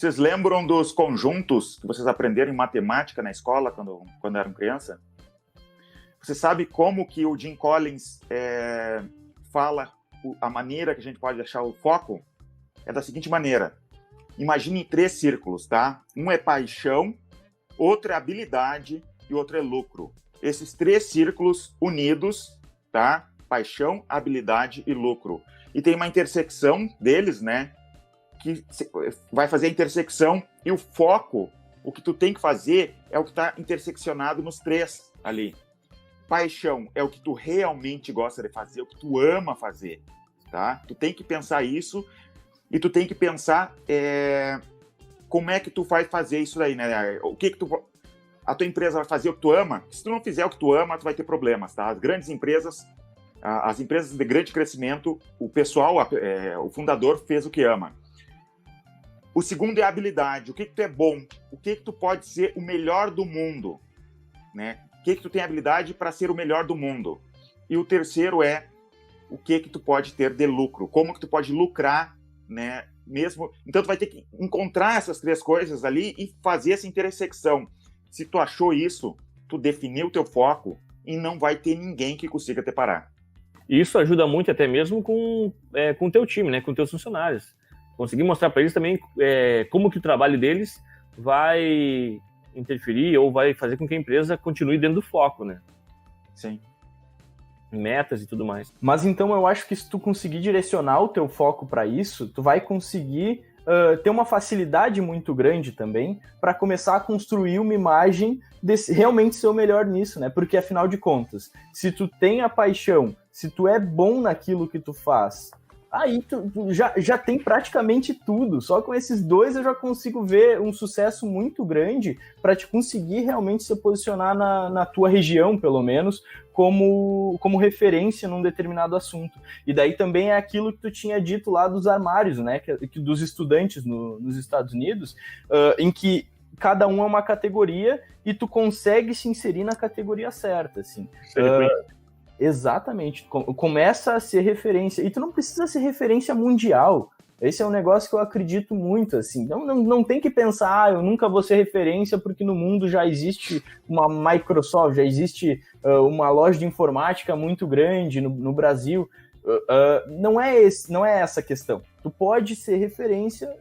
Vocês lembram dos conjuntos que vocês aprenderam em matemática na escola quando eram criança? Você sabe como que o Jim Collins fala a maneira que a gente pode achar o foco? É da seguinte maneira. Imagine 3 círculos, tá? Um é paixão, outro é habilidade e outro é lucro. Esses 3 círculos unidos, tá? Paixão, habilidade e lucro. E tem uma intersecção deles, né? Que vai fazer a intersecção e o foco, o que tu tem que fazer é o que está interseccionado nos 3 ali. Paixão é o que tu realmente gosta de fazer, o que tu ama fazer, tá? Tu tem que pensar isso e tu tem que pensar como é que tu vai fazer isso daí, né? O que a tua empresa vai fazer o que tu ama? Se tu não fizer o que tu ama, tu vai ter problemas, tá? As grandes empresas, as empresas de grande crescimento, o pessoal, o fundador fez o que ama. O segundo é a habilidade. O que tu é bom? O que tu pode ser o melhor do mundo, né? O que tu tem habilidade para ser o melhor do mundo? E o terceiro é o que tu pode ter de lucro. Como que tu pode lucrar, né? Mesmo. Então tu vai ter que encontrar essas 3 coisas ali e fazer essa intersecção. Se tu achou isso, tu definiu o teu foco e não vai ter ninguém que consiga te parar. Isso ajuda muito até mesmo com o teu time, né? Com teus funcionários. Conseguir mostrar para eles também como que o trabalho deles vai interferir ou vai fazer com que a empresa continue dentro do foco, né? Sim. Metas e tudo mais. Mas então eu acho que se tu conseguir direcionar o teu foco para isso, tu vai conseguir ter uma facilidade muito grande também para começar a construir uma imagem de realmente ser o melhor nisso, né? Porque afinal de contas, se tu tem a paixão, se tu é bom naquilo que tu faz, aí tu já tem praticamente tudo. Só com esses 2 eu já consigo ver um sucesso muito grande para te conseguir realmente se posicionar na tua região, pelo menos, como referência num determinado assunto. E daí também é aquilo que tu tinha dito lá dos armários, né? Que dos estudantes nos Estados Unidos, em que cada um é uma categoria e tu consegue se inserir na categoria certa, assim. Exatamente, começa a ser referência, e tu não precisa ser referência mundial. Esse é um negócio que eu acredito muito, assim, não tem que pensar, eu nunca vou ser referência porque no mundo já existe uma Microsoft, já existe uma loja de informática muito grande no Brasil. Não é essa a questão. Tu pode ser referência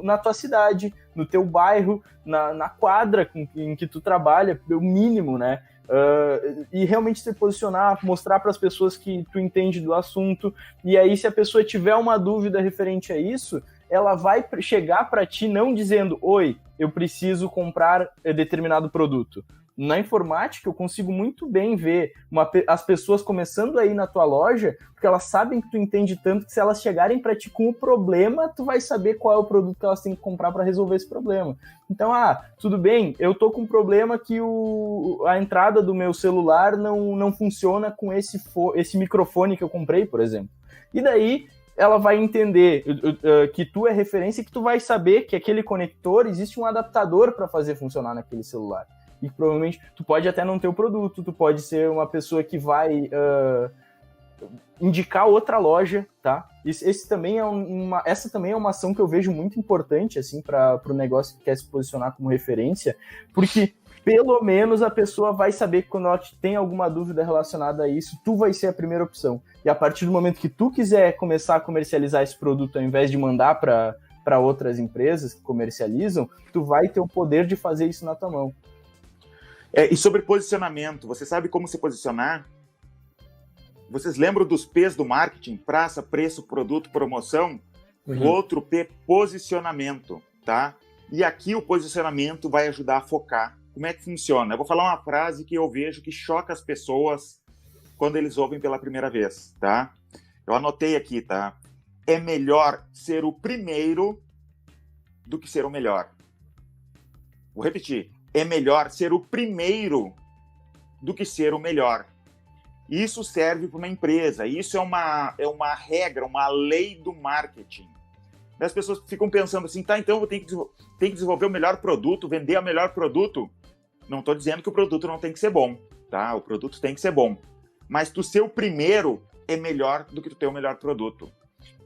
na tua cidade, no teu bairro, na quadra em que tu trabalha, o mínimo, né? E realmente se posicionar, mostrar para as pessoas que tu entende do assunto, e aí se a pessoa tiver uma dúvida referente a isso, ela vai chegar para ti não dizendo, oi, eu preciso comprar determinado produto. Na informática, eu consigo muito bem ver as pessoas começando a ir na tua loja, porque elas sabem que tu entende tanto que se elas chegarem para ti com o problema, tu vai saber qual é o produto que elas têm que comprar para resolver esse problema. Então, tudo bem, eu tô com um problema que a entrada do meu celular não funciona com esse microfone que eu comprei, por exemplo. E daí, ela vai entender que tu é referência e que tu vai saber que aquele conector, existe um adaptador para fazer funcionar naquele celular. E provavelmente tu pode até não ter o produto, tu pode ser uma pessoa que vai indicar outra loja, tá? Essa também é uma ação que eu vejo muito importante, assim, para o negócio que quer se posicionar como referência, porque pelo menos a pessoa vai saber que quando ela tem alguma dúvida relacionada a isso, tu vai ser a primeira opção. E a partir do momento que tu quiser começar a comercializar esse produto, ao invés de mandar para outras empresas que comercializam, tu vai ter o poder de fazer isso na tua mão. E sobre posicionamento, você sabe como se posicionar? Vocês lembram dos P's do marketing? Praça, preço, produto, promoção? Uhum. O outro P, posicionamento, tá? E aqui o posicionamento vai ajudar a focar. Como é que funciona? Eu vou falar uma frase que eu vejo que choca as pessoas quando eles ouvem pela primeira vez, tá? Eu anotei aqui, tá? É melhor ser o primeiro do que ser o melhor. Vou repetir. É melhor ser o primeiro do que ser o melhor. Isso serve para uma empresa. Isso é uma regra, uma lei do marketing. As pessoas ficam pensando assim, tá, então eu tenho que desenvolver o melhor produto, vender o melhor produto. Não estou dizendo que o produto não tem que ser bom, tá? O produto tem que ser bom. Mas tu ser o primeiro é melhor do que tu ter o melhor produto.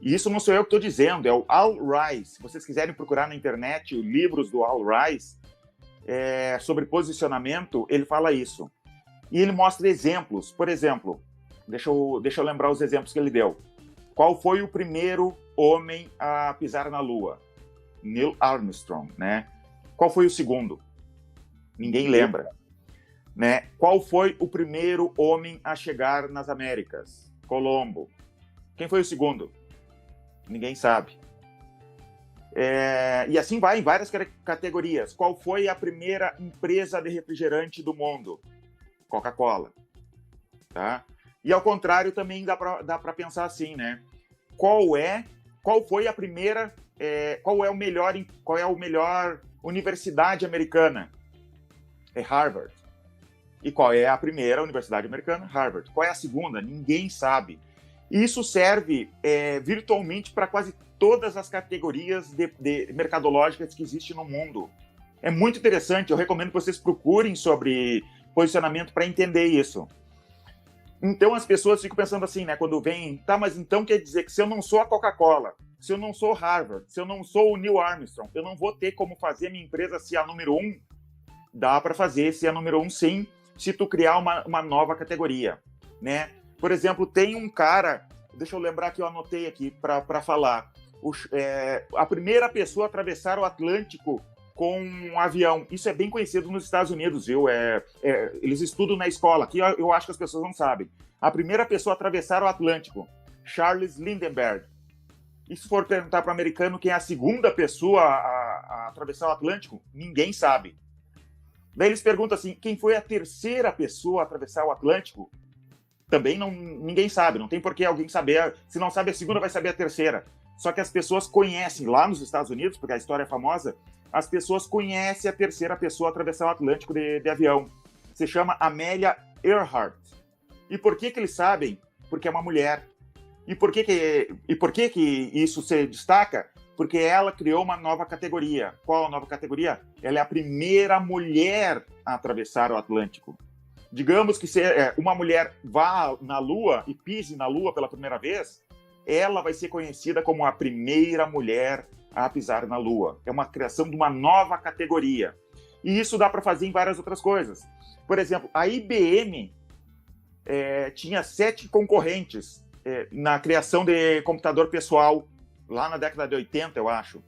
E isso não sou eu que estou dizendo, é o Al Ries. Se vocês quiserem procurar na internet livros do Al Ries sobre posicionamento, ele fala isso. E ele mostra exemplos. Por exemplo, deixa eu lembrar os exemplos que ele deu. Qual foi o primeiro homem a pisar na Lua? Neil Armstrong, né? Qual foi o segundo? Ninguém lembra. Né? Qual foi o primeiro homem a chegar nas Américas? Colombo. Quem foi o segundo? Ninguém sabe. E assim vai em várias categorias. Qual foi a primeira empresa de refrigerante do mundo? Coca-Cola. Tá? E ao contrário também dá para pensar assim, né? Qual foi a primeira? Qual é o melhor universidade americana? É Harvard. E qual é a primeira universidade americana? Harvard. Qual é a segunda? Ninguém sabe. E isso serve virtualmente para quase todas as categorias mercadológicas que existem no mundo. É muito interessante, eu recomendo que vocês procurem sobre posicionamento para entender isso. Então as pessoas ficam pensando assim, né, quando vem, tá, mas então quer dizer que se eu não sou a Coca-Cola, se eu não sou Harvard, se eu não sou o Neil Armstrong, eu não vou ter como fazer a minha empresa ser a número 1? Dá para fazer ser a número 1 sim, se tu criar uma nova categoria, né? Por exemplo, tem um cara, deixa eu lembrar que eu anotei aqui para falar, a primeira pessoa a atravessar o Atlântico com um avião. Isso é bem conhecido nos Estados Unidos, viu? Eles estudam na escola, aqui eu acho que as pessoas não sabem. A primeira pessoa a atravessar o Atlântico, Charles Lindbergh. E se for perguntar para o americano quem é a segunda pessoa a atravessar o Atlântico, ninguém sabe. Daí eles perguntam assim, quem foi a terceira pessoa a atravessar o Atlântico? Também ninguém sabe, não tem por que alguém saber. Se não sabe a segunda, vai saber a terceira. Só que as pessoas conhecem, lá nos Estados Unidos, porque a história é famosa, as pessoas conhecem a terceira pessoa a atravessar o Atlântico de avião. Se chama Amelia Earhart. E por que eles sabem? Porque é uma mulher. E por que isso se destaca? Porque ela criou uma nova categoria. Qual a nova categoria? Ela é a primeira mulher a atravessar o Atlântico. Digamos que se uma mulher vá na Lua e pise na Lua pela primeira vez, ela vai ser conhecida como a primeira mulher a pisar na Lua. É uma criação de uma nova categoria. E isso dá para fazer em várias outras coisas. Por exemplo, a IBM tinha 7 concorrentes na criação de computador pessoal, lá na década de 80, eu acho.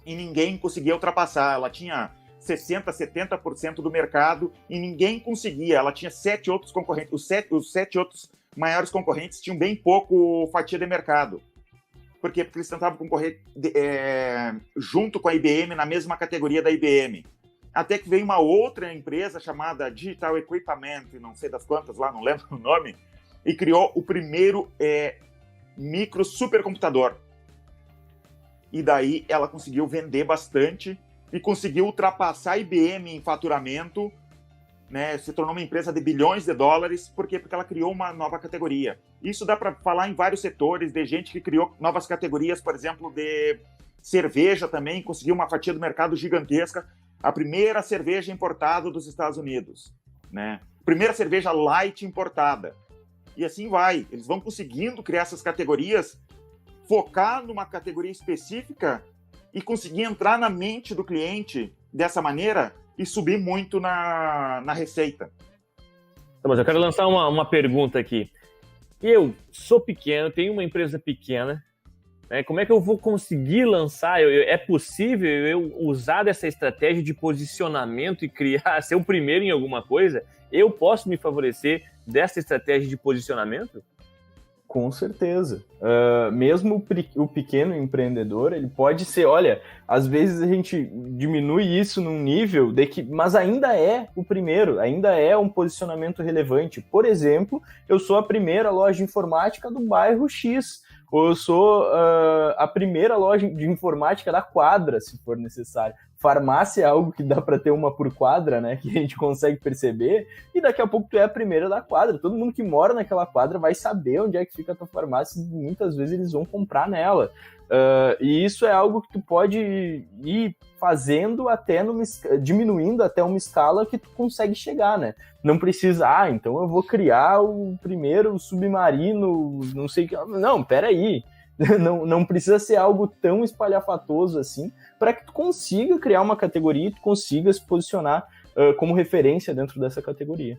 E ninguém conseguia ultrapassar. Ela tinha 60%, 70% do mercado e ninguém conseguia. Ela tinha 7 outros concorrentes. Os 7 outros maiores concorrentes tinham bem pouco fatia de mercado. Por quê? Porque eles tentavam concorrer junto com a IBM, na mesma categoria da IBM. Até que veio uma outra empresa chamada Digital Equipment, não sei das quantas lá, não lembro o nome, e criou o primeiro micro supercomputador. E daí ela conseguiu vender bastante e conseguiu ultrapassar a IBM em faturamento, né? Se tornou uma empresa de bilhões de dólares. Por quê? Porque ela criou uma nova categoria. Isso dá para falar em vários setores, de gente que criou novas categorias, por exemplo, de cerveja também, conseguiu uma fatia do mercado gigantesca. A primeira cerveja importada dos Estados Unidos, né? Primeira cerveja light importada. E assim vai. Eles vão conseguindo criar essas categorias, focar numa categoria específica e conseguir entrar na mente do cliente dessa maneira e subir muito na receita. Mas eu quero lançar uma pergunta aqui. Eu sou pequeno, tenho uma empresa pequena, né? Como é que eu vou conseguir lançar? É possível eu usar dessa estratégia de posicionamento e ser o primeiro em alguma coisa? Eu posso me favorecer dessa estratégia de posicionamento? Com certeza. Mesmo o pequeno empreendedor, ele pode ser, olha, às vezes a gente diminui isso num nível mas ainda é o primeiro, ainda é um posicionamento relevante. Por exemplo, eu sou a primeira loja de informática do bairro X, ou eu sou a primeira loja de informática da quadra, se for necessário. Farmácia é algo que dá para ter uma por quadra, né? Que a gente consegue perceber, e daqui a pouco tu é a primeira da quadra. Todo mundo que mora naquela quadra vai saber onde é que fica a tua farmácia e muitas vezes eles vão comprar nela. E isso é algo que tu pode ir fazendo diminuindo até uma escala que tu consegue chegar, né? Não precisa, então eu vou criar o primeiro submarino, não sei o que. Não, peraí. Não precisa ser algo tão espalhafatoso assim para que tu consiga criar uma categoria e tu consiga se posicionar como referência dentro dessa categoria.